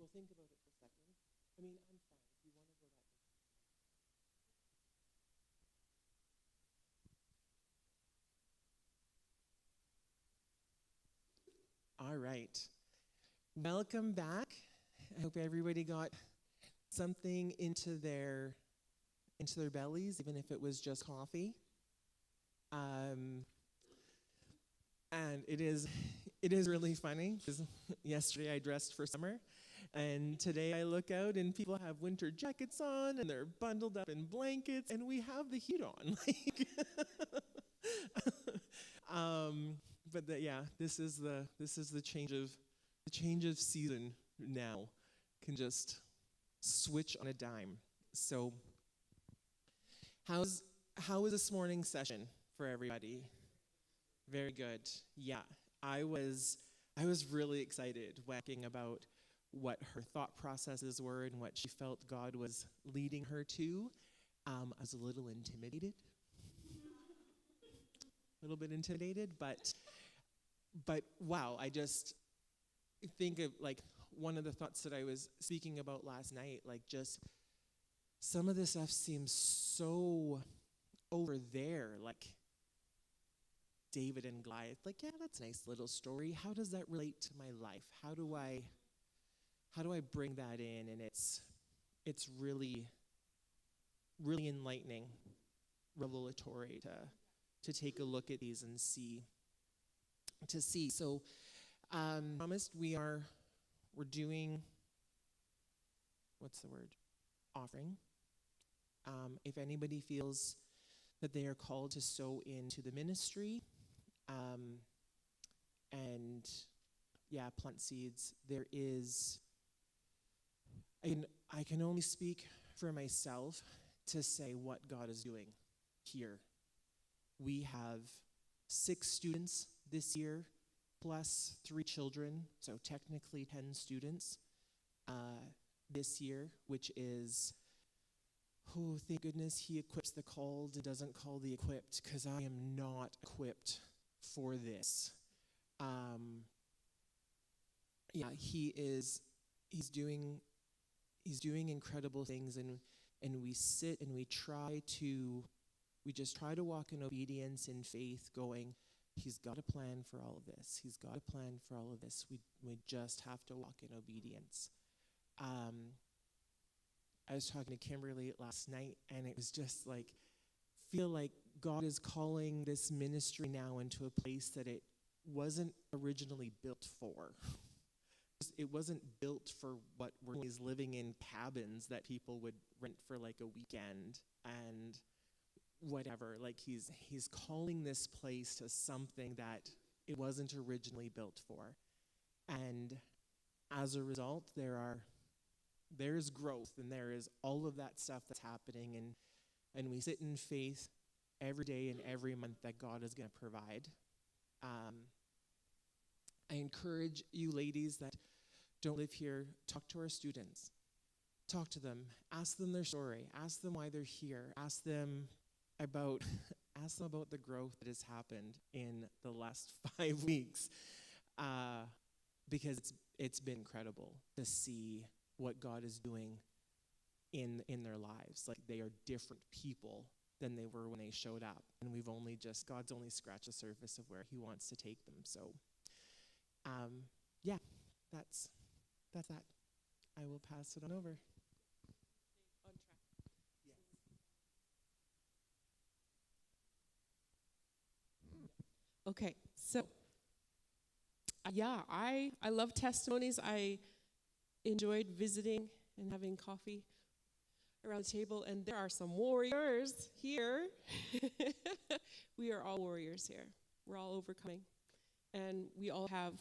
Well, think about it for a second. I mean, I'm fine. If you want to go that way. All right. Welcome back. I hope everybody got something into their bellies, even if it was just coffee. And it is really funny because yesterday I dressed for summer, and today I look out and people have winter jackets on and they're bundled up in blankets, and we have the heat on. But this is the change of season now. Can just switch on a dime. So, how was this morning's session for everybody? Very good. Yeah, I was really excited talking about what her thought processes were and what she felt God was leading her to. I was a little intimidated, but wow, I just think of like one of the thoughts that I was speaking about last night, like just some of this stuff seems so over there, like David and Goliath. Like, yeah, that's a nice little story. How does that relate to my life? How do I bring that in? And it's really, really enlightening, revelatory to take a look at these and see. So, promised we're doing, what's the word? Offering. If anybody feels that they are called to sow into the ministry, and plant seeds, there is, I can only speak for myself to say what God is doing here. We have 6 students this year, plus 3 children, so technically 10 students this year, which is, oh, thank goodness he equips the called and doesn't call the equipped, because I am not equipped for this. He's doing incredible things, and we sit and we just try to walk in obedience and faith, going, he's got a plan for all of this. He's got a plan for all of this. We just have to walk in obedience. I was talking to Kimberly last night, and it was just like, feel like God is calling this ministry now into a place that it wasn't originally built for. It wasn't built for what we're always living in cabins that people would rent for like a weekend and whatever. Like he's calling this place to something that it wasn't originally built for. And as a result, there's growth, and there is all of that stuff that's happening, and we sit in faith every day and every month that God is going to provide. I encourage you ladies that don't live here, talk to our students. Talk to them. Ask them their story. Ask them why they're here. Ask them about the growth that has happened in the last 5 weeks, because it's been incredible to see what God is doing in their lives. Like, they are different people than they were when they showed up, and God's only scratched the surface of where he wants to take them. So that's that. I will pass it on over. On track. Yes. Okay, so I love testimonies. I enjoyed visiting and having coffee around the table, and there are some warriors here. We are all warriors here. We're all overcoming, and we all have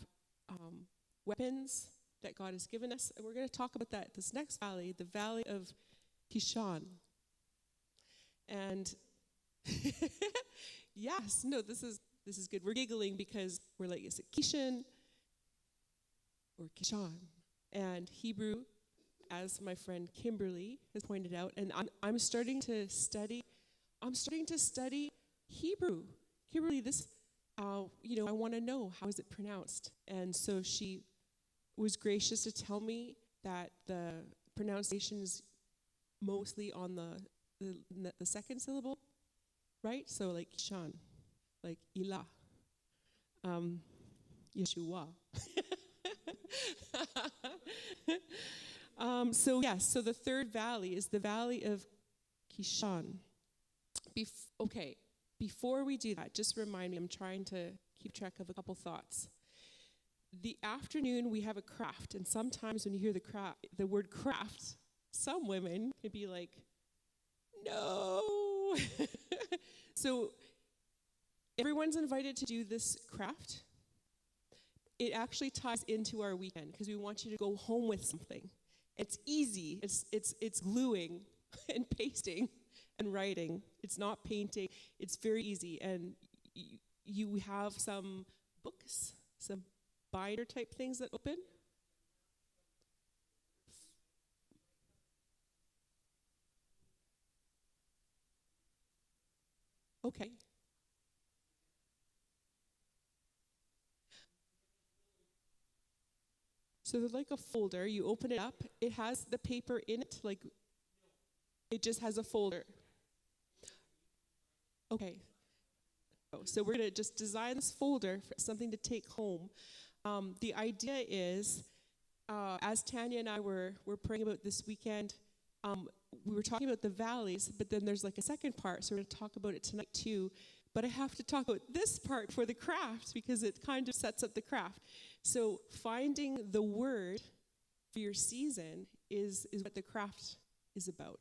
weapons that God has given us, and we're going to talk about that. This next valley, the valley of Kishon. And yes, no, this is good. We're giggling because we're like, is it Kishon or Kishon? And Hebrew, as my friend Kimberly has pointed out, and I'm starting to study Hebrew. Kimberly, this, I want to know, how is it pronounced? And so she was gracious to tell me that the pronunciation is mostly on the second syllable, right? So like Shan, like Ilah, Yeshua. So the third valley is the valley of Kishon. Before we do that, just remind me, I'm trying to keep track of a couple thoughts. The afternoon, we have a craft, and sometimes when you hear the word craft, some women can be like, no. So everyone's invited to do this craft. It actually ties into our weekend because we want you to go home with something. It's easy. It's gluing and pasting and writing. It's not painting. It's very easy. And you have some books, some binder type things that open. Okay. So they're like a folder. You open it up. It has the paper in it. Like, it just has a folder. Okay. So we're going to just design this folder for something to take home. The idea is, as Tanya and I were praying about this weekend, we were talking about the valleys, but then there's like a second part, so we're going to talk about it tonight too. But I have to talk about this part for the craft because it kind of sets up the craft. So finding the word for your season is what the craft is about.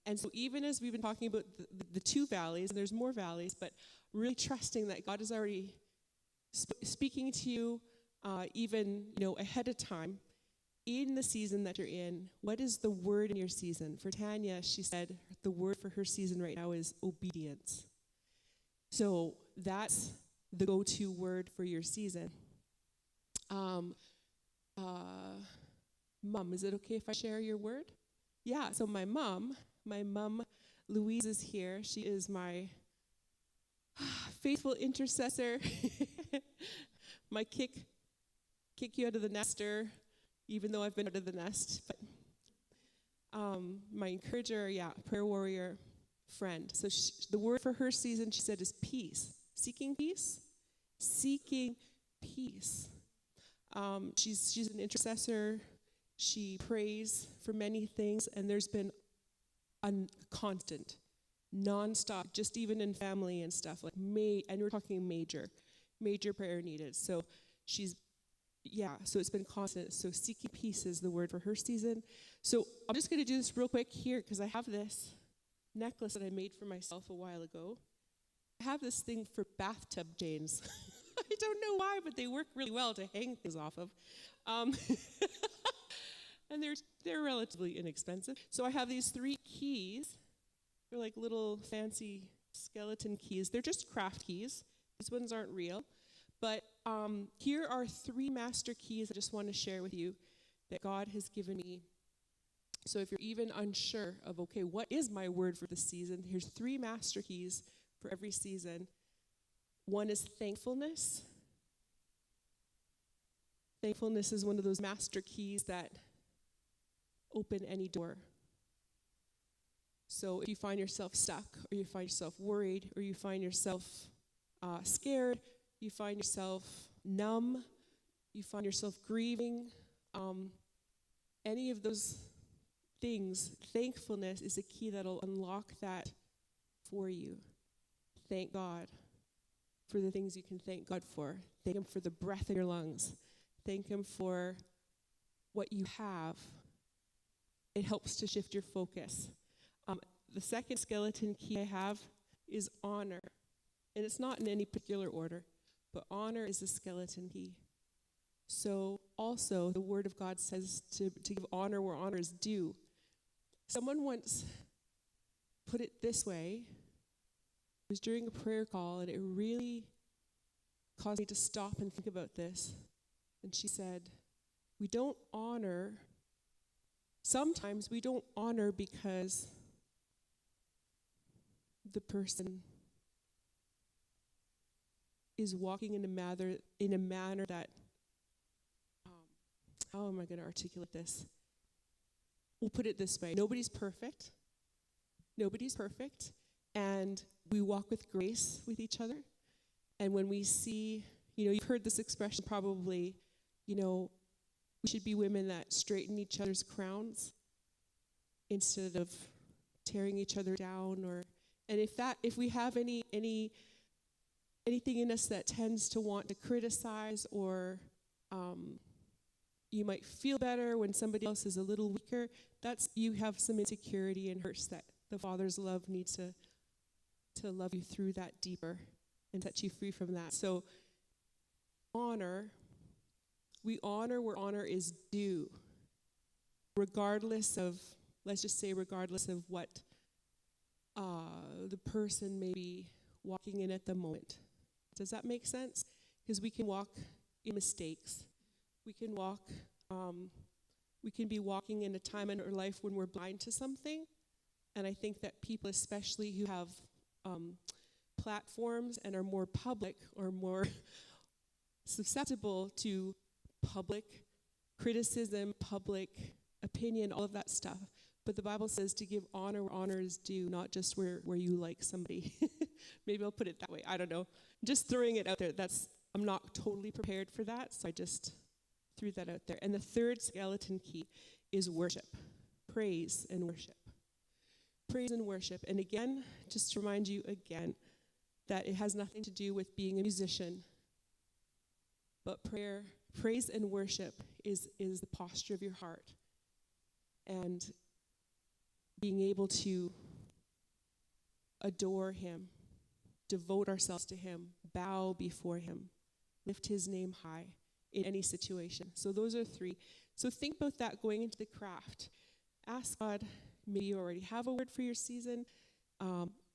And so even as we've been talking about the two valleys, and there's more valleys, but really trusting that God is already speaking to you even ahead of time in the season that you're in. What is the word in your season? For Tanya, she said the word for her season right now is obedience. So that's the go-to word for your season. Mom, is it okay if I share your word? Yeah, so my mom, Louise, is here. She is my faithful intercessor. My kick you out of the nester, even though I've been out of the nest. But my encourager, prayer warrior, friend. So the word for her season, she said, is peace. Seeking peace? Seeking peace. She's an intercessor. She prays for many things, and there's been a constant, nonstop, just even in family and stuff, and we're talking major prayer needed. So so it's been constant. So seeking peace is the word for her season. So I'm just going to do this real quick here because I have this necklace that I made for myself a while ago. I have this thing for bathtub chains. I don't know why, but they work really well to hang things off of. And they're relatively inexpensive. So I have these 3 keys. They're like little fancy skeleton keys. They're just craft keys. These ones aren't real. But here are 3 master keys I just want to share with you that God has given me. So if you're even unsure of, okay, what is my word for the season? Here's 3 master keys for every season. One is thankfulness. Thankfulness is one of those master keys that open any door. So if you find yourself stuck, or you find yourself worried, or you find yourself scared, you find yourself numb, you find yourself grieving, any of those things, thankfulness is a key that'll unlock that for you. Thank God for the things you can thank God for. Thank Him for the breath in your lungs. Thank Him for what you have. It helps to shift your focus. The second skeleton key I have is honor. And it's not in any particular order, but honor is a skeleton key. So also, the Word of God says to give honor where honor is due. Someone once put it this way. It was during a prayer call, and it really caused me to stop and think about this. And she said, sometimes we don't honor because the person is walking in a manner that, how am I going to articulate this? we'll put it this way. Nobody's perfect. Nobody's perfect. And we walk with grace with each other. And when we see, you've heard this expression probably, we should be women that straighten each other's crowns instead of tearing each other down. And if we have anything in us that tends to want to criticize, or you might feel better when somebody else is a little weaker, you have some insecurity and hurts that the Father's love needs to love you through that deeper and set you free from that. So we honor where honor is due, regardless of what the person may be walking in at the moment. Does that make sense? Because we can walk in mistakes. We can be walking in a time in our life when we're blind to something. And I think that people, especially who have platforms and are more public or more susceptible to public criticism, public opinion, all of that stuff. But the Bible says to give honor where honor is due, not just where you like somebody. Maybe I'll put it that way. I don't know. Just throwing it out there. I'm not totally prepared for that, so I just threw that out there. And the third skeleton key is worship. Praise and worship. Praise and worship. And again, just to remind you again, that it has nothing to do with being a musician. But praise and worship is the posture of your heart. And being able to adore him, devote ourselves to him, bow before him, lift his name high in any situation. So those are three. So think about that going into the craft. Ask God, maybe you already have a word for your season.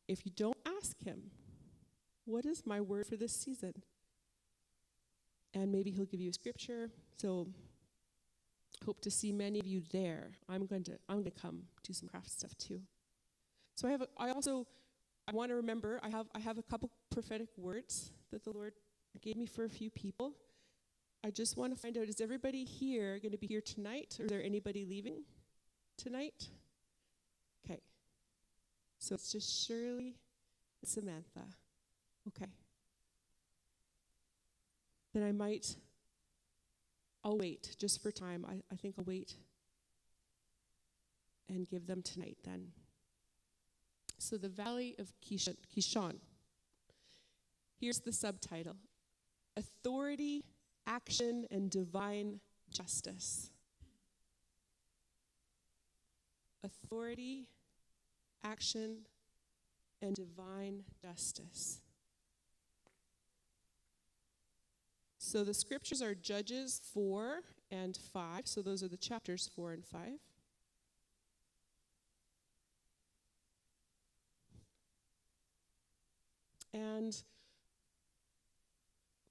If you don't, ask him, what is my word for this season? And maybe he'll give you a scripture. So hope to see many of you there. I'm going to come do some craft stuff too. So I want to remember, I have a couple prophetic words that the Lord gave me for a few people. I just want to find out, is everybody here going to be here tonight? Or is there anybody leaving tonight? Okay. So it's just Shirley and Samantha. Okay. Then I'll wait just for time. I think I'll wait and give them tonight then. So the Valley of Kishon. Here's the subtitle. Authority, Action, and Divine Justice. Authority, action, and divine justice. So the scriptures are Judges 4 and 5. So those are the chapters 4 and 5. And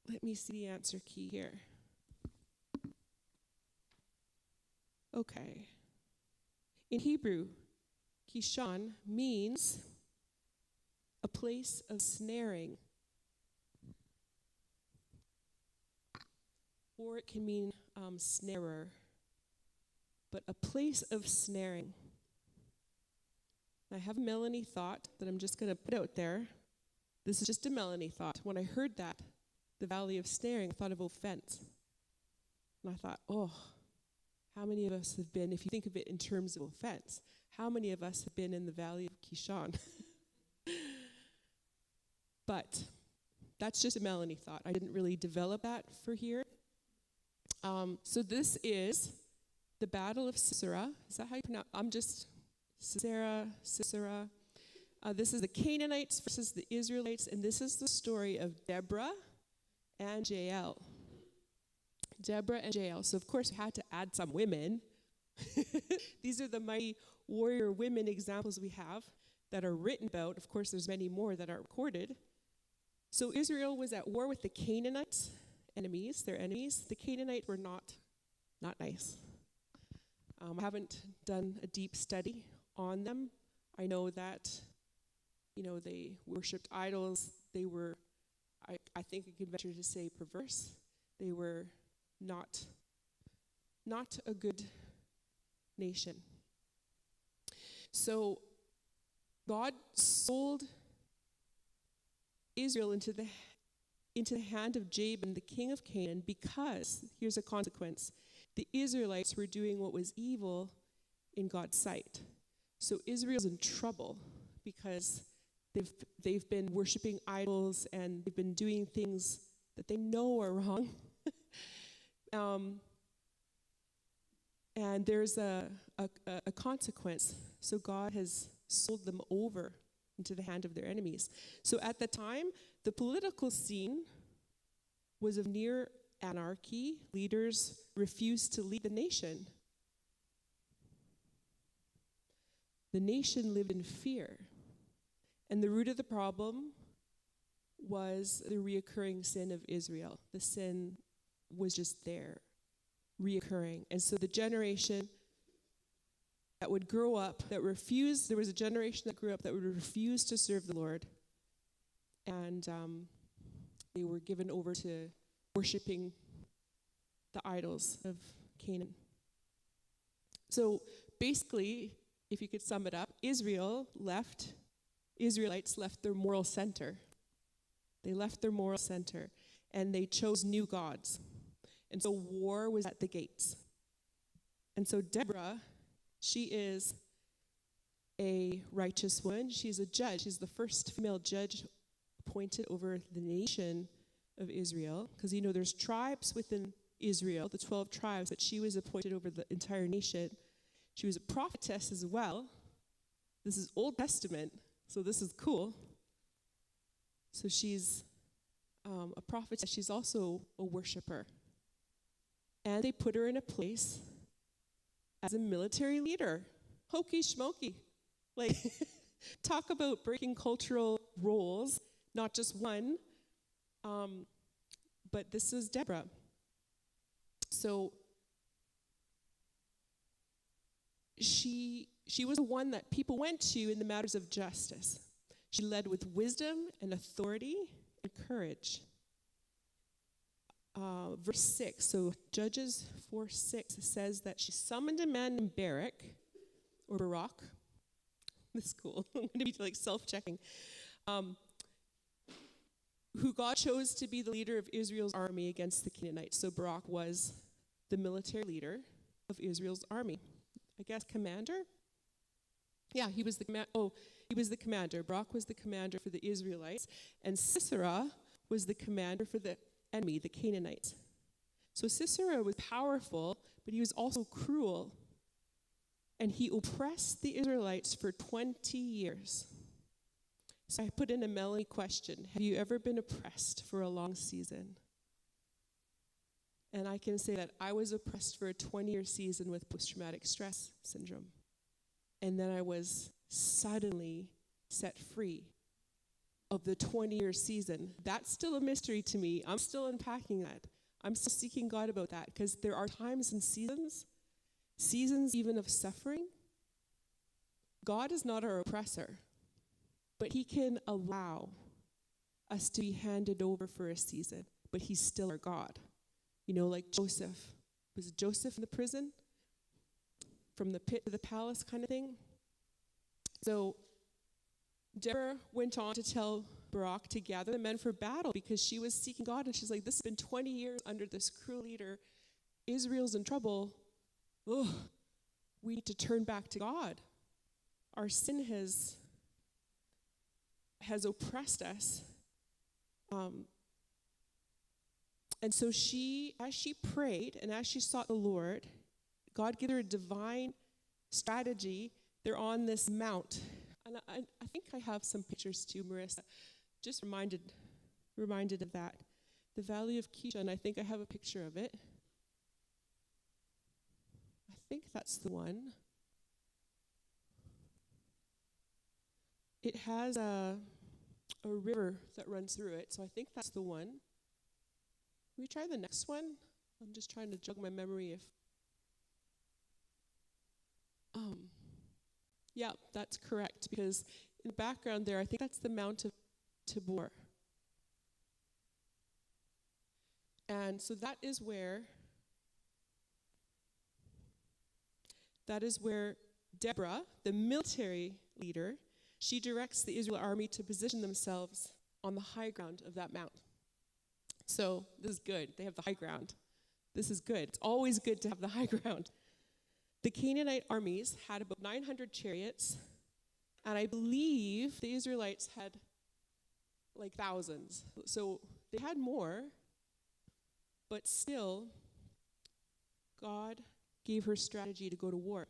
let me see the answer key here. Okay. In Hebrew, Kishon means a place of snaring. Or it can mean snarer. But a place of snaring. I have a Melanie thought that I'm just going to put out there. This is just a Melanie thought. When I heard that, the valley of snaring, I thought of offense. And I thought, how many of us have been, if you think of it in terms of offense, how many of us have been in the valley of Kishon? But that's just a Melanie thought. I didn't really develop that for here. So this is the Battle of Sisera. Is that how you pronounce it? I'm just Sisera. This is the Canaanites versus the Israelites, and this is the story of Deborah and Jael. Deborah and Jael. So, of course, we had to add some women. These are the mighty warrior women examples we have that are written about. Of course, there's many more that aren't recorded. So Israel was at war with the Canaanites, their enemies. The Canaanites were not nice. I haven't done a deep study on them. I know that, they worshipped idols. They were, I think I could venture to say, perverse. They were not a good nation. So God sold Israel into the hand of Jabin, the king of Canaan, because, here's a consequence, the Israelites were doing what was evil in God's sight. So Israel's in trouble because they've been worshiping idols and they've been doing things that they know are wrong. And there's a consequence. So God has sold them over into the hand of their enemies. So at the time, the political scene was of near anarchy. Leaders refused to lead the nation. The nation lived in fear. And the root of the problem was the reoccurring sin of Israel. The sin was just there, reoccurring. And so the generation that would grow up, there was a generation that grew up that would refuse to serve the Lord. And they were given over to worshiping the idols of Canaan. So basically, if you could sum it up, Israelites left their moral center. They left their moral center, and they chose new gods. And so war was at the gates. And so Deborah, she is a righteous woman. She's a judge. She's the first female judge appointed over the nation of Israel. Because, there's tribes within Israel, the 12 tribes, but she was appointed over the entire nation. She was a prophetess as well. This is Old Testament, so this is cool. So she's a prophetess. She's also a worshiper. And they put her in a place as a military leader. Hokey schmokey. Like, talk about breaking cultural roles, not just one. But this is Deborah. So she was the one that people went to in the matters of justice. She led with wisdom and authority and courage. Verse 6, so Judges 4:6 says that she summoned a man named Barak. This is cool. I'm going to be self-checking. Who God chose to be the leader of Israel's army against the Canaanites. So Barak was the military leader of Israel's army. I guess commander? Yeah, he was the commander. Barak was the commander for the Israelites, and Sisera was the commander for the enemy, the Canaanites. So Sisera was powerful, but he was also cruel, and he oppressed the Israelites for 20 years. So I put in a Melanie question. Have you ever been oppressed for a long season? And I can say that I was oppressed for a 20-year season with post-traumatic stress syndrome. And then I was suddenly set free of the 20-year season. That's still a mystery to me. I'm still unpacking that. I'm still seeking God about that, because there are times and seasons even of suffering. God is not our oppressor, but he can allow us to be handed over for a season, but he's still our God. Like Joseph. Was Joseph in the prison? From the pit to the palace kind of thing? So Deborah went on to tell Barak to gather the men for battle because she was seeking God, and she's like, this has been 20 years under this cruel leader. Israel's in trouble. We need to turn back to God. Our sin has oppressed us. And so as she prayed and as she sought the Lord, God gave her a divine strategy. They're on this mount. And I think I have some pictures too, Marissa. Just reminded of that. The Valley of Keisha, and I think I have a picture of it. I think that's the one. It has a river that runs through it, so I think that's the one. Can we try the next one? I'm just trying to jog my memory if... Yeah, that's correct, because in the background there, I think that's the Mount of Tabor. And so that is where Deborah, the military leader, she directs the Israel army to position themselves on the high ground of that mount. So this is good. They have the high ground. This is good. It's always good to have the high ground. The Canaanite armies had about 900 chariots, and I believe the Israelites had like thousands. So they had more, but still, God gave her strategy to go to war.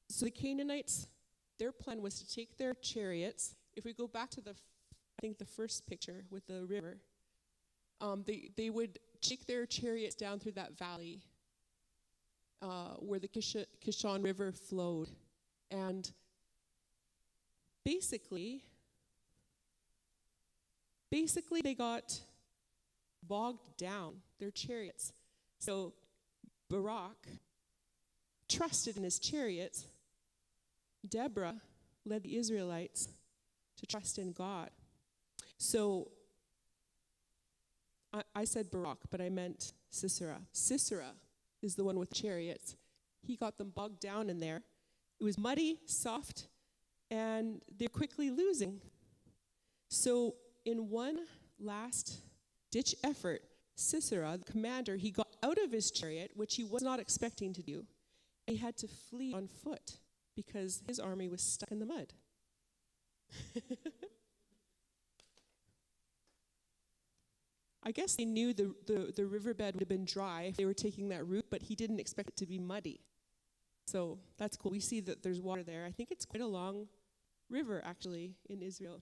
So the Canaanites, their plan was to take their chariots. If we go back to I think the first picture with the river, they would take their chariots down through that valley where the Kishon River flowed. And basically they got bogged down, their chariots. So Barak trusted in his chariots. Deborah led the Israelites to trust in God. So I said Barak, but I meant Sisera. Sisera is the one with chariots. He got them bogged down in there. It was muddy, soft, and they're quickly losing. So in one last ditch effort, Sisera, the commander, he got out of his chariot, which he was not expecting to do. He had to flee on foot because his army was stuck in the mud. I guess they knew the riverbed would have been dry if they were taking that route, but he didn't expect it to be muddy. So that's cool. We see that there's water there. I think it's quite a long river, actually, in Israel.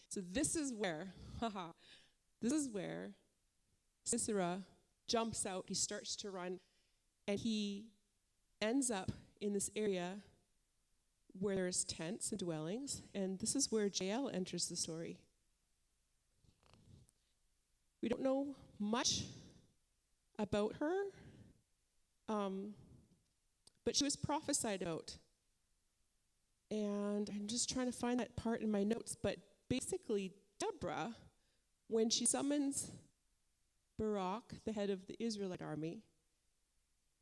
So this is where Sisera jumps out. He starts to run, and he ends up in this area where there's tents and dwellings, and this is where Jael enters the story. We don't know much about her, but she was prophesied about. And I'm just trying to find that part in my notes, but basically Deborah, when she summons Barak, the head of the Israelite army,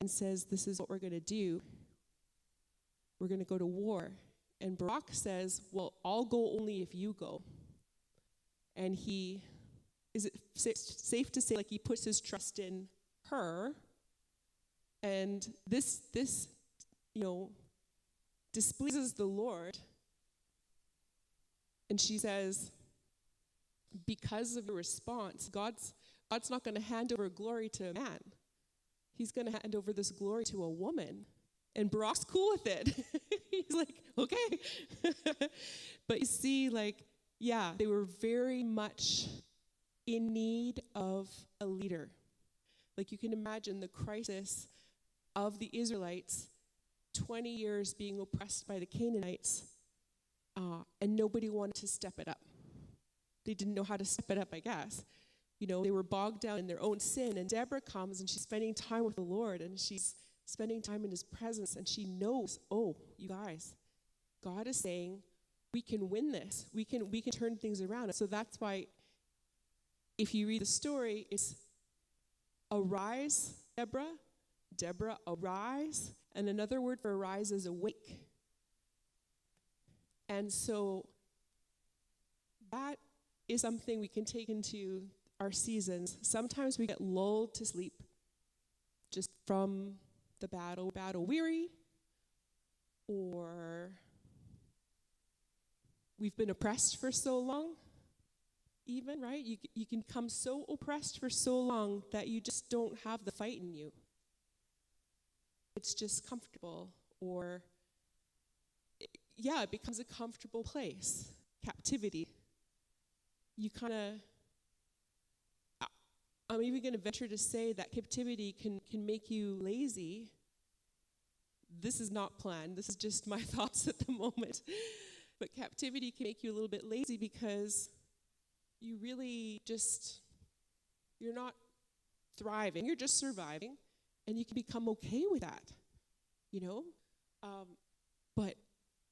and says, this is what we're going to do. We're going to go to war. And Barak says, well, I'll go only if you go. And is it safe to say, like, he puts his trust in her? And this displeases the Lord. And she says, because of the response, God's not going to hand over glory to a man. He's going to hand over this glory to a woman. And Barak's cool with it. He's like, okay. But you see, they were very much in need of a leader. Like, you can imagine the crisis of the Israelites, 20 years being oppressed by the Canaanites, and nobody wanted to step it up. They didn't know how to step it up, I guess. They were bogged down in their own sin, and Deborah comes, and she's spending time with the Lord, and she's spending time in his presence, and she knows, oh, you guys, God is saying, we can win this. We can turn things around. So that's why, if you read the story, it's arise, Deborah, arise, and another word for arise is awake. And so that is something we can take into our seasons. Sometimes we get lulled to sleep just from the battle weary, or we've been oppressed for so long, even, right? You can become so oppressed for so long that you just don't have the fight in you. It's just comfortable, or it becomes a comfortable place. Captivity. You kind of, I'm even going to venture to say that captivity can make you lazy. This is not planned. This is just my thoughts at the moment. But captivity can make you a little bit lazy because you really you're not thriving. You're just surviving, and you can become okay with that, But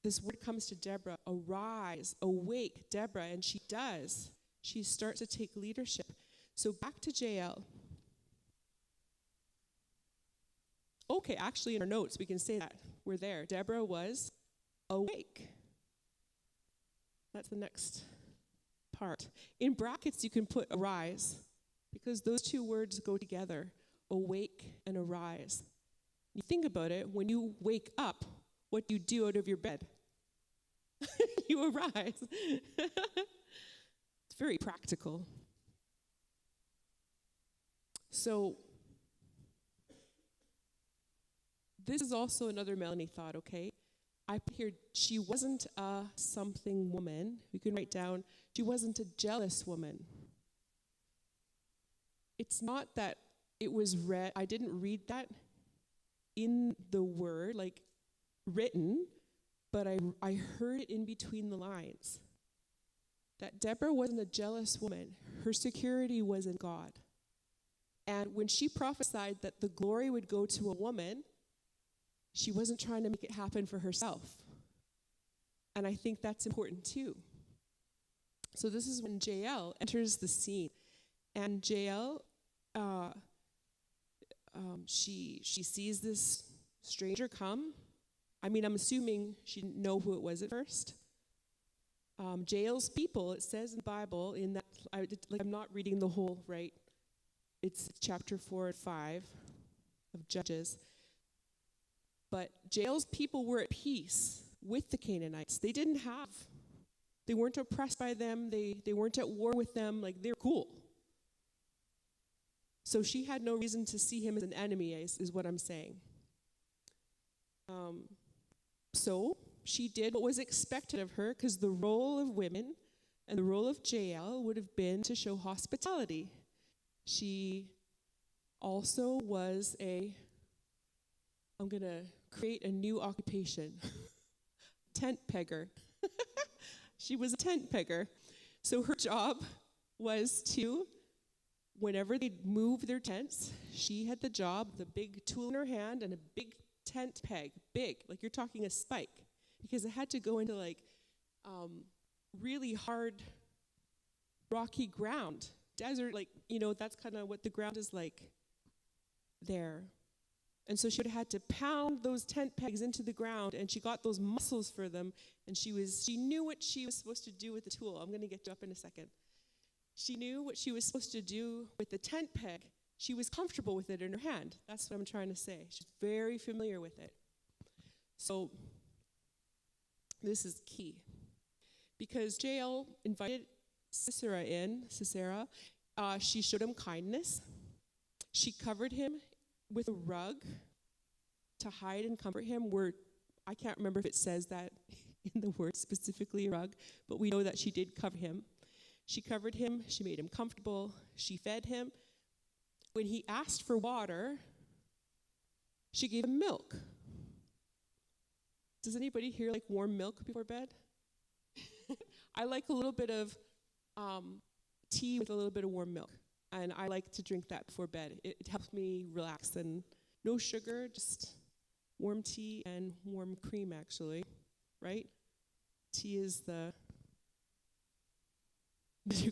this word comes to Deborah, arise, awake, Deborah, and she does. She starts to take leadership. So back to Jael. Okay, actually in our notes, we can say that. We're there. Deborah was awake. That's the next part. In brackets, you can put arise, because those two words go together, awake and arise. You think about it, when you wake up, what do you do out of your bed? You arise. It's very practical. So, this is also another Melanie thought, okay? I put here, she wasn't a something woman. We can write down, she wasn't a jealous woman. It's not that it was read, I didn't read that in the word, like written, but I heard it in between the lines. That Deborah wasn't a jealous woman. Her security was in God. And when she prophesied that the glory would go to a woman, she wasn't trying to make it happen for herself. And I think that's important too. So this is when Jael enters the scene. And Jael, she sees this stranger come. I mean, I'm assuming she didn't know who it was at first. Jael's people, it says in the Bible, in that, I'm not reading the whole, right? It's chapter 4 and 5 of Judges. But Jael's people were at peace with the Canaanites. They weren't oppressed by them. They weren't at war with them. Like, they're cool. So she had no reason to see him as an enemy, is what I'm saying. So she did what was expected of her, because the role of women and the role of Jael would have been to show hospitality. She also was I'm going to create a new occupation, tent pegger. She was a tent pegger. So her job was to, whenever they'd move their tents, she had the job, the big tool in her hand and a big tent peg, big, like you're talking a spike, because it had to go into like really hard, rocky ground, desert, like, that's kind of what the ground is like there. And so she would have had to pound those tent pegs into the ground, and she got those muscles for them, and she knew what she was supposed to do with the tool. I'm going to get you up in a second. She knew what she was supposed to do with the tent peg. She was comfortable with it in her hand. That's what I'm trying to say. She's very familiar with it. So this is key. Because Jael invited Sisera in, she showed him kindness. She covered him with a rug to hide and comfort him. I can't remember if it says that in the word specifically, rug, but we know that she did cover him. She covered him, she made him comfortable, she fed him. When he asked for water, she gave him milk. Does anybody here like warm milk before bed? I like a little bit of tea with a little bit of warm milk. And I like to drink that before bed. It helps me relax, and no sugar, just warm tea and warm cream, actually, right? Tea is the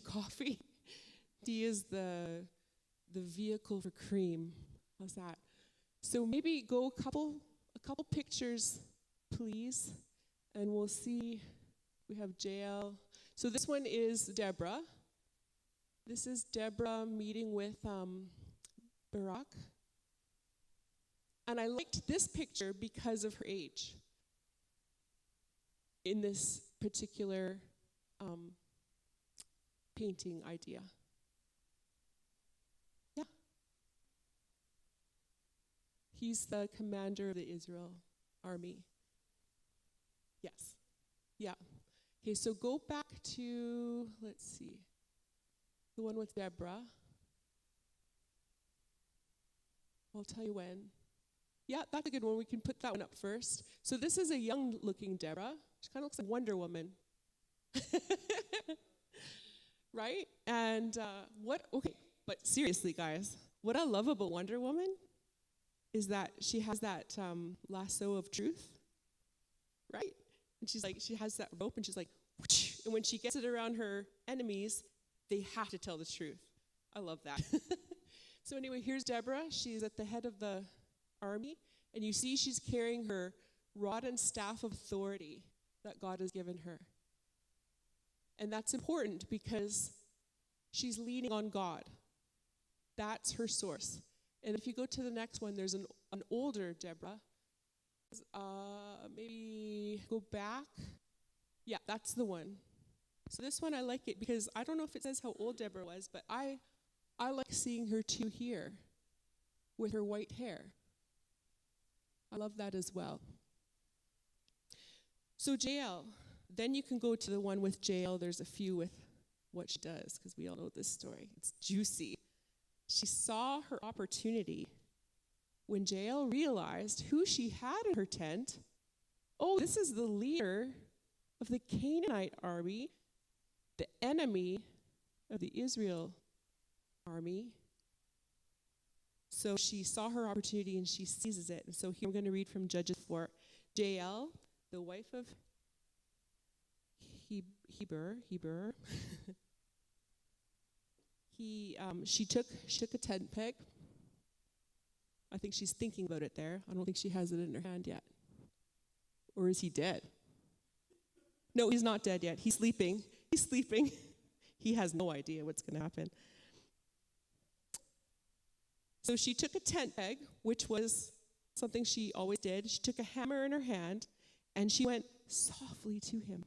coffee. Tea is the vehicle for cream. How's that? So maybe go a couple pictures, please, and we'll see. We have Jael. So this one is Deborah. This is Deborah meeting with Barak. And I liked this picture because of her age in this particular painting idea. Yeah. He's the commander of the Israel army. Yes. Yeah. Okay, so go back to, let's see, the one with Deborah. I'll tell you when. Yeah, that's a good one. We can put that one up first. So this is a young-looking Deborah. She kind of looks like Wonder Woman. Right? And but seriously, guys, what I love about Wonder Woman is that she has that lasso of truth, right? And she has that rope, and she's like, whoosh, and when she gets it around her enemies, they have to tell the truth. I love that. So anyway, here's Deborah. She's at the head of the army, And you see she's carrying her rod and staff of authority that God has given her. And that's important because she's leaning on God. That's her source. And if you go to the next one, there's an older Deborah. Maybe go back. Yeah, that's the one. So this one I like it because I don't know if it says how old Deborah was, but I like seeing her too here with her white hair. I love that as well. So Jael, then you can go to the one with Jael. There's a few with what she does because we all know this story. It's juicy. She saw her opportunity when Jael realized who she had in her tent. Oh, this is the leader of the Canaanite army, the enemy of the Israel army. So she saw her opportunity and she seizes it. And so here we're going to read from Judges 4. Jael, the wife of Heber, she took a tent peg. I think she's thinking about it there. I don't think she has it in her hand yet. Or is he dead? No, he's not dead yet. He's sleeping. He has no idea what's going to happen. So she took a tent peg, which was something she always did. She took a hammer in her hand, and she went softly to him.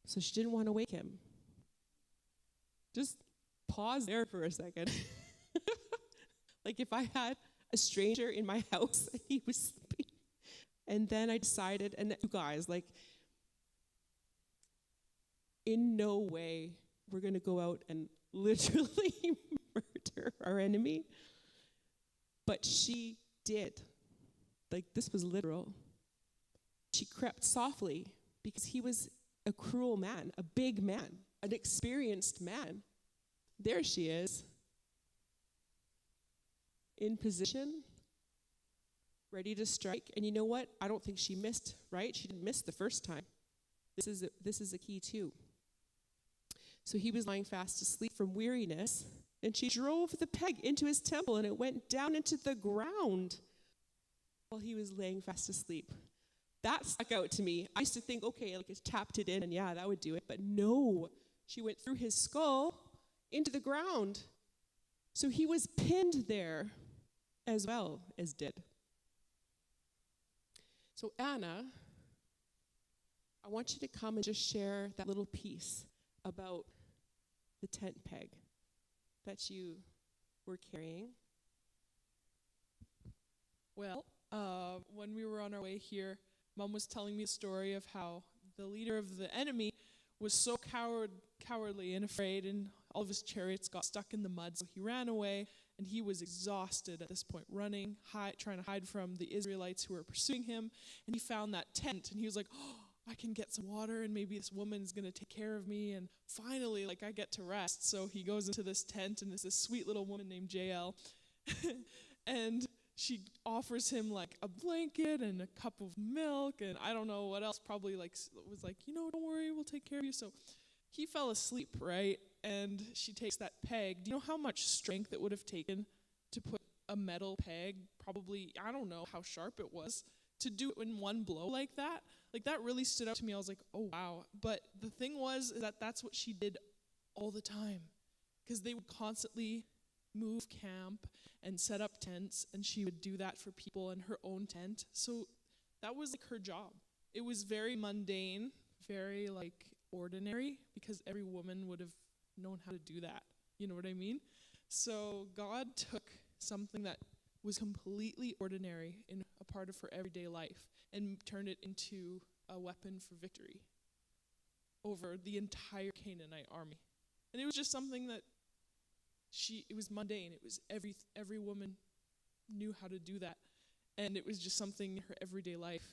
So she didn't want to wake him. Just pause there for a second. Like if I had a stranger in my house and he was sleeping. And then I decided, and you guys, like, in no way we're going to go out and literally murder our enemy. But she did. Like, this was literal. She crept softly because he was a cruel man, a big man, an experienced man. There she is, in position, ready to strike. And you know what? I don't think she missed, right? She didn't miss the first time. This is a key too. So he was lying fast asleep from weariness, and she drove the peg into his temple, and it went down into the ground while he was laying fast asleep. That stuck out to me. I used to think, okay, like it tapped it in, and yeah, that would do it. But no, she went through his skull into the ground. So he was pinned there as well as dead. So Anna, I want you to come and just share that little piece about the tent peg that you were carrying. Well, when we were on our way here, Mom was telling me a story of how the leader of the enemy was so cowardly and afraid, and all of his chariots got stuck in the mud, so he ran away, and he was exhausted at this point, running, trying to hide from the Israelites who were pursuing him, and he found that tent, and he was like, oh, I can get some water, and maybe this woman's going to take care of me, and finally, like, I get to rest. So he goes into this tent, and there's this sweet little woman named Jael, and she offers him like a blanket and a cup of milk and I don't know what else, probably like was like, don't worry, we'll take care of you. So he fell asleep, right? And she takes that peg. Do you know how much strength it would have taken to put a metal peg, probably, I don't know how sharp it was, to do it in one blow like that? Like that really stood out to me. I was like, oh wow. But the thing was is that that's what she did all the time, because they would constantly move camp and set up tents, and she would do that for people in her own tent. So that was like her job. It was very mundane, very like ordinary, because every woman would have known how to do that. You know what I mean? So God took something that was completely ordinary in a part of her everyday life and turned it into a weapon for victory over the entire Canaanite army. And it was just something that it was mundane. It was every woman knew how to do that. And it was just something in her everyday life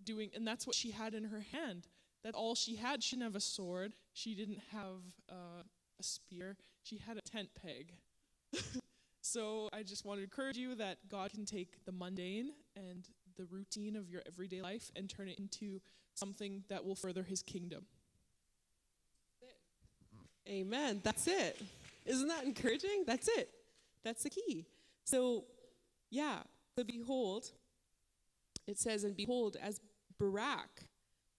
doing. And that's what she had in her hand. That's all she had. She didn't have a sword. She didn't have a spear. She had a tent peg. So I just want to encourage you that God can take the mundane and the routine of your everyday life and turn it into something that will further his kingdom. Amen. That's it. Isn't that encouraging? That's it. That's the key. So Yeah. So behold, it says, and behold, as Barak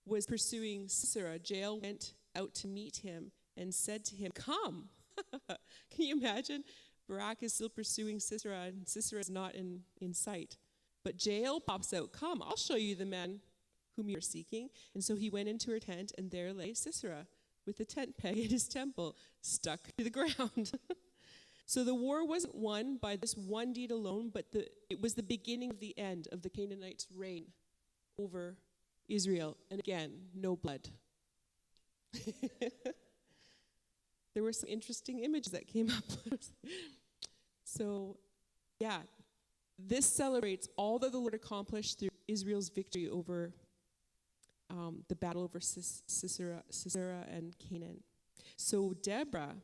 was pursuing Sisera, Jael went out to meet him and said to him, come. Can you imagine? Barak is still pursuing Sisera, and Sisera is not in sight. But Jael pops out, come, I'll show you the man whom you're seeking. And so he went into her tent, and there lay Sisera with the tent peg in his temple, stuck to the ground. So the war wasn't won by this one deed alone, but it was the beginning of the end of the Canaanites' reign over Israel. And again, no blood. There were some interesting images that came up. So, yeah, this celebrates all that the Lord accomplished through Israel's victory over the battle over Sisera and Canaan. So Deborah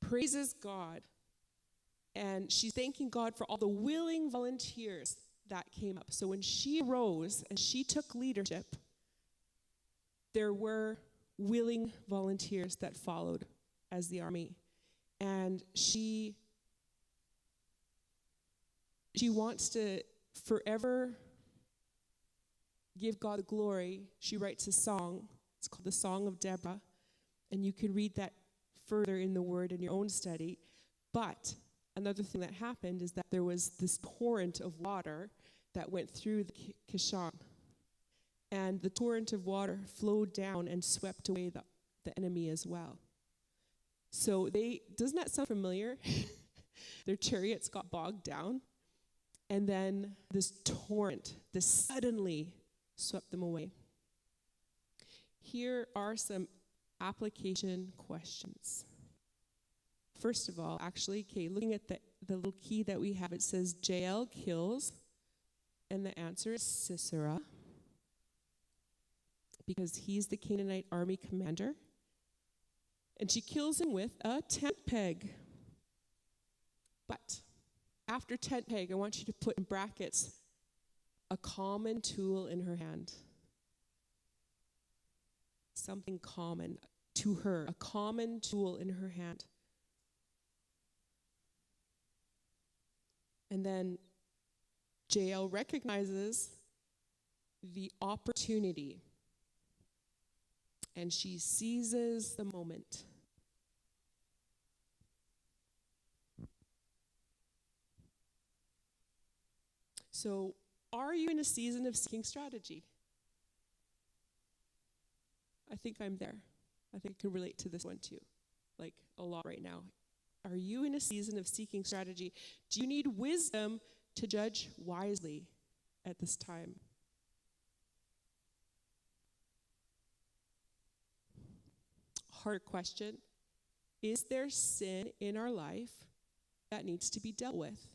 praises God, and she's thanking God for all the willing volunteers that came up. So when she rose and she took leadership, there were willing volunteers that followed as the army. And she wants to forever give God glory. She writes a song. It's called the Song of Deborah. And you can read that further in the Word in your own study. But another thing that happened is that there was this torrent of water that went through the Kishon. And the torrent of water flowed down and swept away the enemy as well. So doesn't that sound familiar? Their chariots got bogged down. And then this torrent, this suddenly swept them away. Here are some application questions. First of all, actually, looking at the little key that we have, it says Jael kills, and the answer is Sisera, because he's the Canaanite army commander. And she kills him with a tent peg. But after tent peg, I want you to put in brackets a common tool in her hand. Something common to her, a common tool in her hand. And then Jael recognizes the opportunity, and she seizes the moment. So, are you in a season of seeking strategy? I think I'm there. I think I can relate to this one too, like a lot right now. Are you in a season of seeking strategy? Do you need wisdom to judge wisely at this time? Hard question. Is there sin in our life that needs to be dealt with?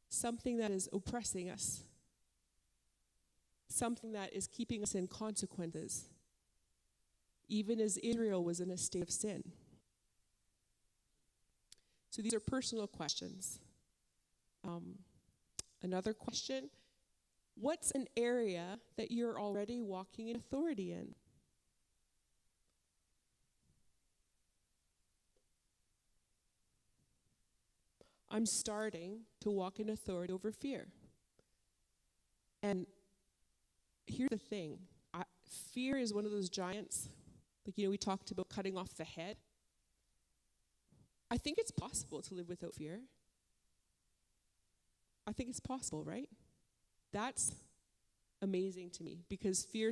Something that is oppressing us. Something that is keeping us in consequences. Even as Israel was in a state of sin. So these are personal questions. Another question, what's an area that you're already walking in authority in? I'm starting to walk in authority over fear. And here's the thing. Fear is one of those giants. Like, we talked about cutting off the head. I think it's possible to live without fear. I think it's possible, right? That's amazing to me because fear.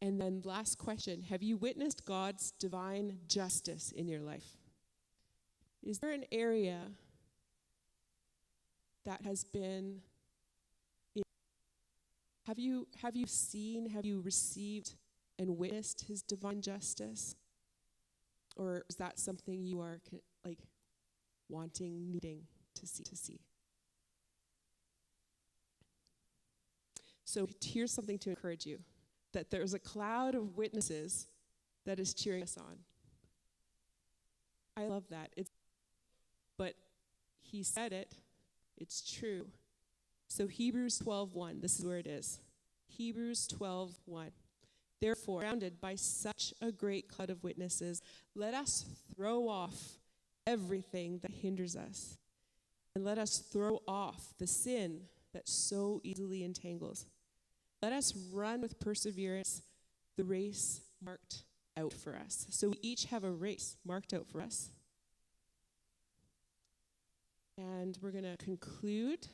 And then last question, have you witnessed God's divine justice in your life? Is there an area that has been, have you seen, have you received and witnessed his divine justice? Or is that something you are wanting, needing to see? So here's something to encourage you, that there's a cloud of witnesses that is cheering us on. I love that. But he said it. It's true. So Hebrews 12:1, this is where it is. Hebrews 12:1. Therefore, surrounded by such a great cloud of witnesses, let us throw off everything that hinders us, and let us throw off the sin that so easily entangles. Let us run with perseverance the race marked out for us. So we each have a race marked out for us. And we're going to conclude.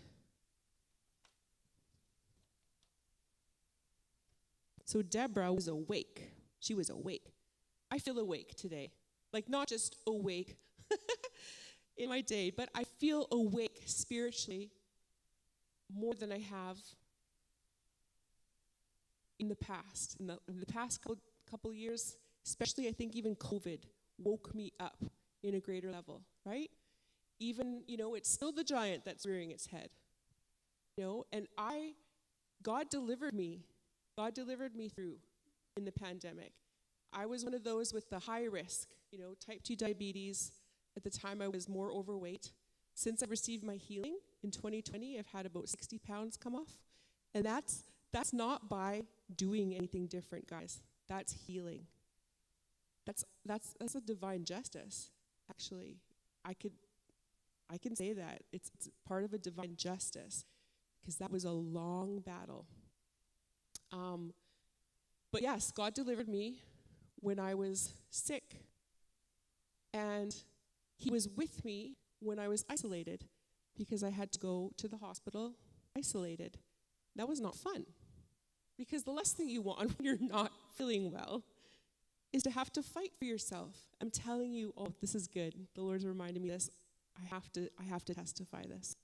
So Deborah was awake. She was awake. I feel awake today. Like, not just awake in my day, but I feel awake spiritually more than I have in the past. In the past couple years, especially I think even COVID woke me up in a greater level, right? Even, it's still the giant that's rearing its head, and God delivered me. God delivered me through in the pandemic. I was one of those with the high risk, type 2 diabetes. At the time, I was more overweight. Since I received my healing in 2020, I've had about 60 pounds come off. And that's not by doing anything different, guys. That's healing. That's a divine justice, actually. I can say that. It's part of a divine justice, because that was a long battle. But yes, God delivered me when I was sick. And he was with me when I was isolated, because I had to go to the hospital isolated. That was not fun, because the last thing you want when you're not feeling well is to have to fight for yourself. I'm telling you, this is good. The Lord's reminding me of this. I have to testify this.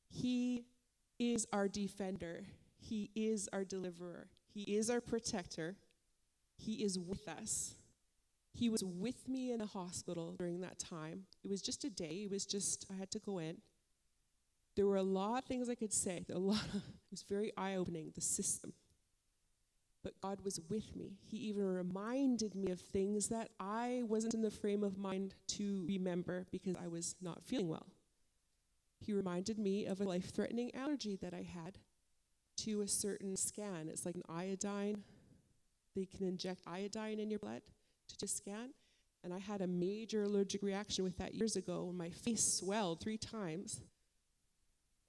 He is our defender. He is our deliverer. He is our protector. He is with us. He was with me in the hospital during that time. It was just a day. I had to go in. There were a lot of things I could say. It was very eye-opening, the system. But God was with me. He even reminded me of things that I wasn't in the frame of mind to remember because I was not feeling well. He reminded me of a life-threatening allergy that I had to a certain scan. It's like an iodine. They can inject iodine in your blood to just scan. And I had a major allergic reaction with that years ago when my face swelled 3 times.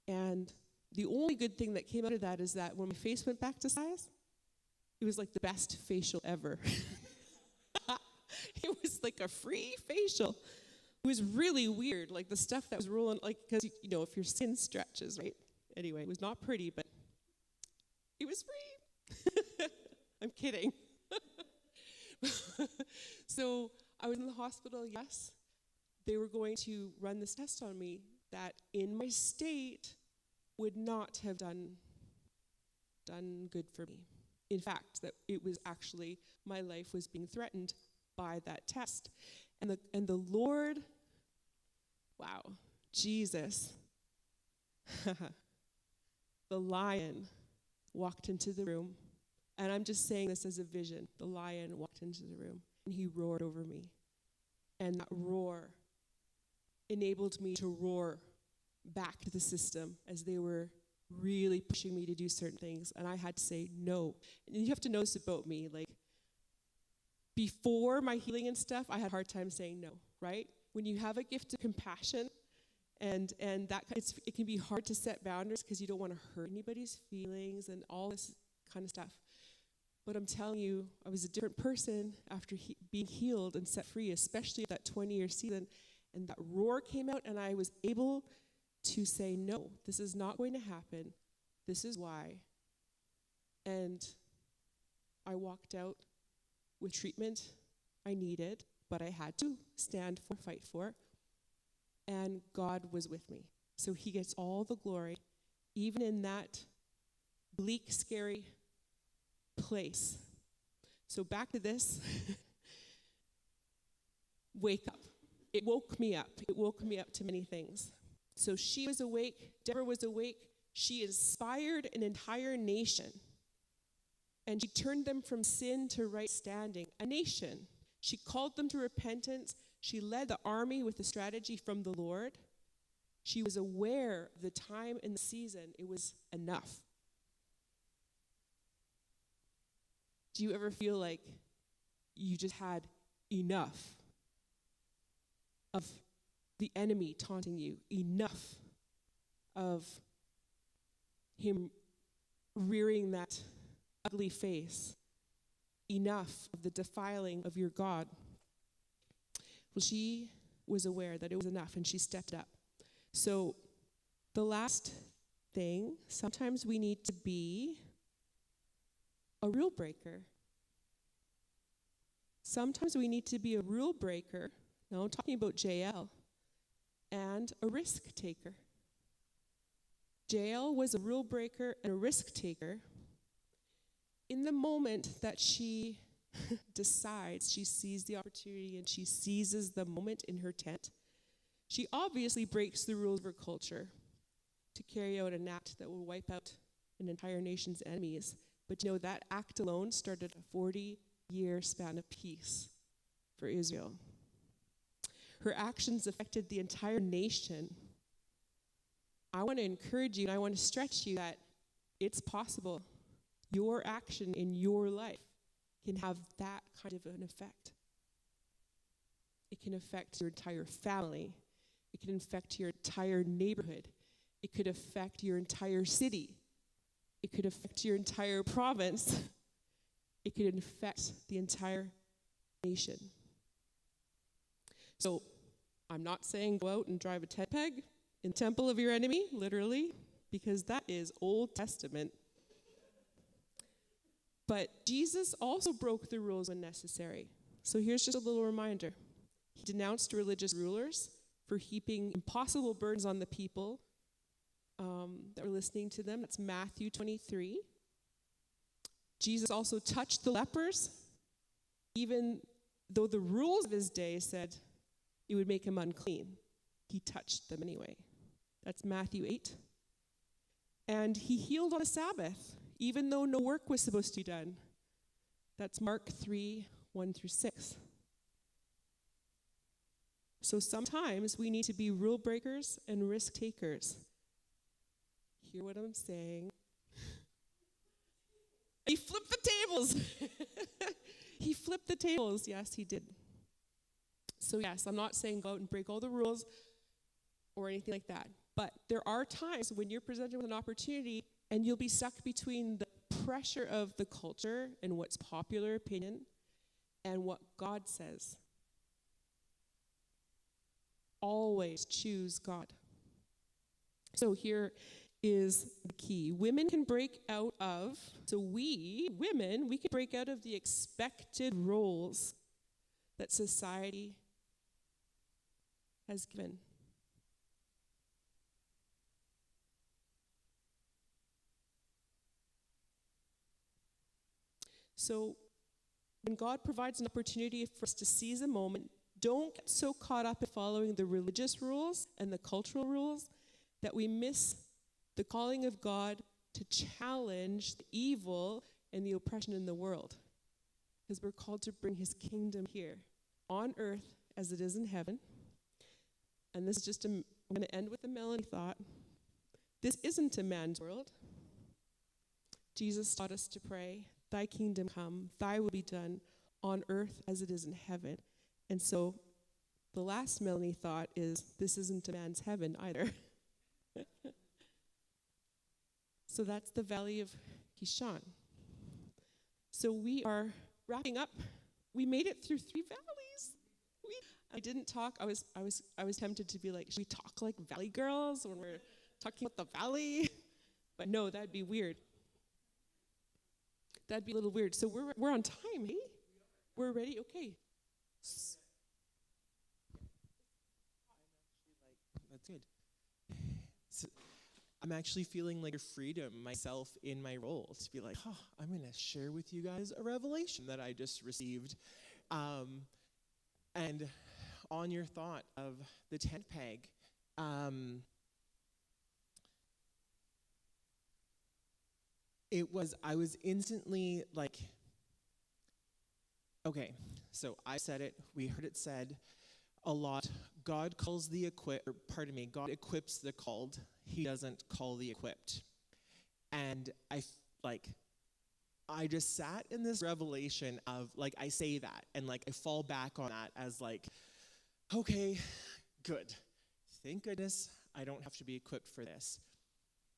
And the only good thing that came out of that is that when my face went back to size, it was like the best facial ever. It was like a free facial. It was really weird, like the stuff that was rolling, like, because, if your skin stretches, right? Anyway, it was not pretty, but it was free. I'm kidding. So I was in the hospital, yes. They were going to run this test on me that in my state would not have done good for me. In fact, that it was actually, my life was being threatened by that test. And the Lord, wow, Jesus, the lion walked into the room. And I'm just saying this as a vision. The lion walked into the room and he roared over me. And that roar enabled me to roar back to the system as they were really pushing me to do certain things. And I had to say no. And you have to know this about me. Like, before my healing and stuff, I had a hard time saying no, right? When you have a gift of compassion, and that it can be hard to set boundaries because you don't want to hurt anybody's feelings and all this kind of stuff. But I'm telling you, I was a different person after being healed and set free, especially that 20-year season. And that roar came out, and I was able to say, no, this is not going to happen. This is why. And I walked out with treatment I needed, but I had to fight for. And God was with me. So he gets all the glory, even in that bleak, scary place. So back to this. Wake up. It woke me up. It woke me up to many things. So she was awake. Deborah was awake. She inspired an entire nation. And she turned them from sin to right standing. A nation. She called them to repentance. She led the army with a strategy from the Lord. She was aware of the time and the season. It was enough. Do you ever feel like you just had enough? of the enemy taunting you, enough of him rearing that ugly face, enough of the defiling of your God. Well, she was aware that it was enough, and she stepped up. So the last thing, sometimes we need to be a rule breaker. Sometimes we need to be a rule breaker. Now I'm talking about JL, and a risk taker. JL was a rule breaker and a risk taker. In the moment that she decides, she sees the opportunity and she seizes the moment in her tent, she obviously breaks the rules of her culture to carry out an act that will wipe out an entire nation's enemies. But that act alone started a 40-year span of peace for Israel. Her actions affected the entire nation. I want to encourage you and I want to stretch you that it's possible. Your action in your life can have that kind of an effect. It can affect your entire family. It can affect your entire neighborhood. It could affect your entire city. It could affect your entire province. It could affect the entire nation. So I'm not saying go out and drive a tent peg in the temple of your enemy, literally, because that is Old Testament. But Jesus also broke the rules when necessary. So here's just a little reminder. He denounced religious rulers for heaping impossible burdens on the people that were listening to them. That's Matthew 23. Jesus also touched the lepers, even though the rules of his day said it would make him unclean. He touched them anyway. That's Matthew 8. And he healed on the Sabbath, even though no work was supposed to be done. That's Mark 3, 1 through 6. So sometimes we need to be rule breakers and risk takers. Hear what I'm saying? He flipped the tables. He flipped the tables. Yes, he did. So yes, I'm not saying go out and break all the rules or anything like that. But there are times when you're presented with an opportunity and you'll be stuck between the pressure of the culture and what's popular opinion and what God says. Always choose God. So here is the key. Women can break out of, so we can break out of the expected roles that society has given. So when God provides an opportunity for us to seize a moment, don't get so caught up in following the religious rules and the cultural rules that we miss the calling of God to challenge the evil and the oppression in the world. Because we're called to bring his kingdom here on earth as it is in heaven. And this is just I'm going to end with a Melanie thought. This isn't a man's world. Jesus taught us to pray, thy kingdom come, thy will be done on earth as it is in heaven. And so the last Melanie thought is, this isn't a man's heaven either. So that's the Valley of Kishon. So we are wrapping up. We made it through 3 valleys. I didn't talk. I was tempted to be like, should we talk like valley girls when we're talking about the valley? But no, that'd be weird. That'd be a little weird. So we're on time, hey? We're ready? Okay. That's good. So I'm actually feeling like a freedom myself in my role to be like, I'm going to share with you guys a revelation that I just received. And on your thought of the tent peg, I was instantly like, okay, so I said it, we heard it said a lot. God calls God equips the called. He doesn't call the equipped. And I just sat in this revelation of I say that and I fall back on that as Okay, good. Thank goodness I don't have to be equipped for this.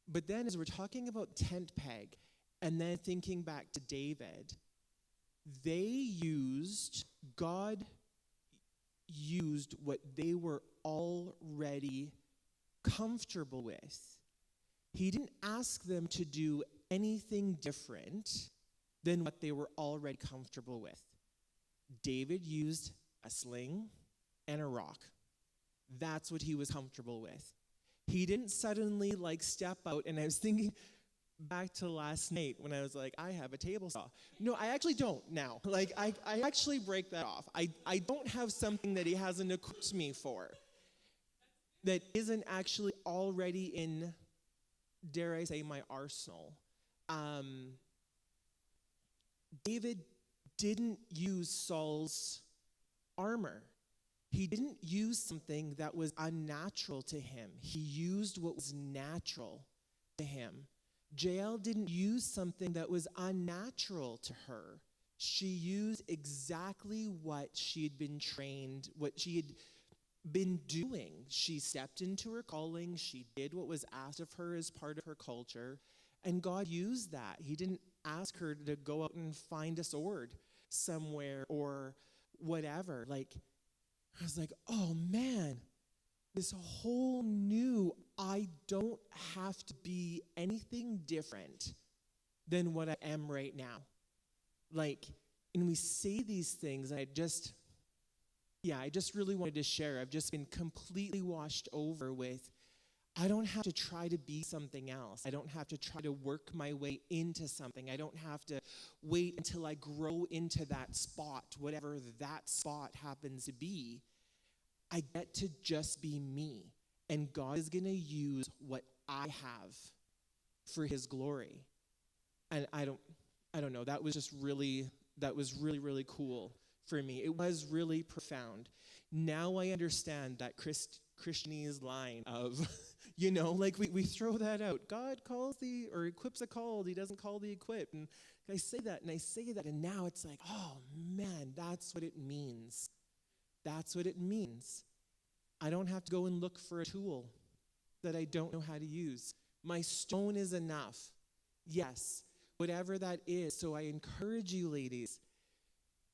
But then as we're talking about tent peg, and then thinking back to David, God used what they were already comfortable with. He didn't ask them to do anything different than what they were already comfortable with. David used a sling and a rock. That's what he was comfortable with. He didn't suddenly step out, and I was thinking back to last night when I was like, I have a table saw. No, I actually don't now. I actually break that off. I don't have something that he hasn't equipped me for that isn't actually already in, dare I say, my arsenal. David didn't use Saul's armor. He didn't use something that was unnatural to him. He used what was natural to him. Jael didn't use something that was unnatural to her. She used exactly what she had been trained, what she had been doing. She stepped into her calling. She did what was asked of her as part of her culture. And God used that. He didn't ask her to go out and find a sword somewhere or whatever. I was like, oh man, this whole new, I don't have to be anything different than what I am right now. And we say these things, and I just really wanted to share. I've just been completely washed over with, I don't have to try to be something else. I don't have to try to work my way into something. I don't have to wait until I grow into that spot, whatever that spot happens to be. I get to just be me. And God is going to use what I have for his glory. And I don't know, that was really, really cool for me. It was really profound. Now I understand that Christianese line of, we throw that out. God calls or equips the called. He doesn't call the equipped. And I say that, and now it's like, oh man, that's what it means. That's what it means. I don't have to go and look for a tool that I don't know how to use. My stone is enough. Yes, whatever that is. So I encourage you, ladies,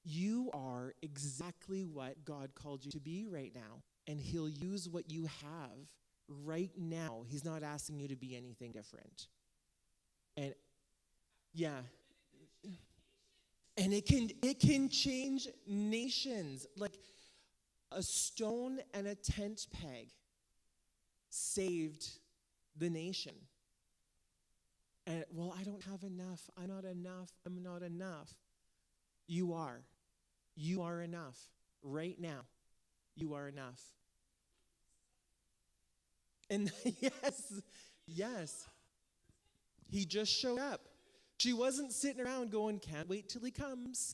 you are exactly what God called you to be right now. And he'll use what you have right now. He's not asking you to be anything different. And yeah. And it can change nations. A stone and a tent peg saved the nation. And, I don't have enough. I'm not enough. You are. You are enough. Right now, you are enough. And yes. He just showed up. She wasn't sitting around going, can't wait till he comes,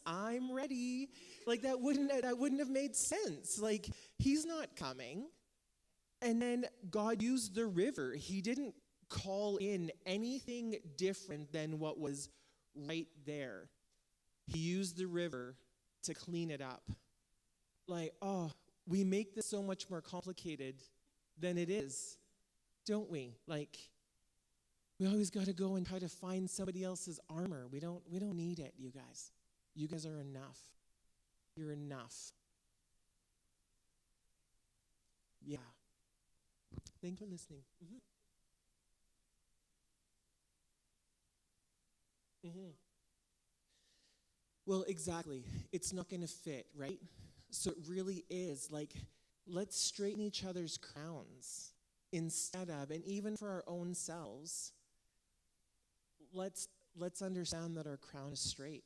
I'm ready. That wouldn't have made sense. He's not coming. And then God used the river. He didn't call in anything different than what was right there. He used the river to clean it up. We make this so much more complicated than it is, don't we? We always got to go and try to find somebody else's armor. We don't need it, you guys. You guys are enough. You're enough. Yeah. Thanks for listening. Well, exactly. It's not going to fit, right? So it really is let's straighten each other's crowns instead of, and even for our own selves, let's understand that our crown is straight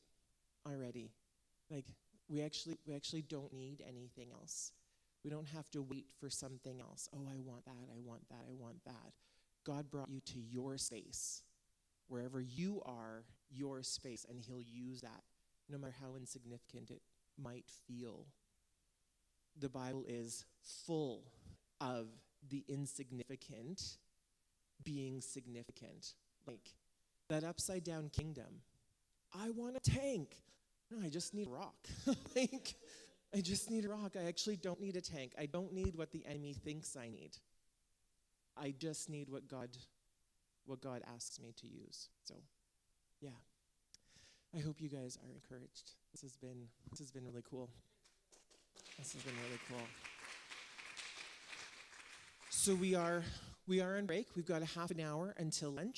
already. We actually don't need anything else. We don't have to wait for something else. Oh, I want that. God brought you to your space. Wherever you are, your space, and he'll use that, no matter how insignificant it might feel. The Bible is full of the insignificant being significant. That upside down kingdom. I want a tank. No, I just need a rock. I just need a rock. I actually don't need a tank. I don't need what the enemy thinks I need. I just need what God asks me to use. So, yeah. I hope you guys are encouraged. This has been really cool. This has been really cool. So we are on break. We've got a half an hour until lunch.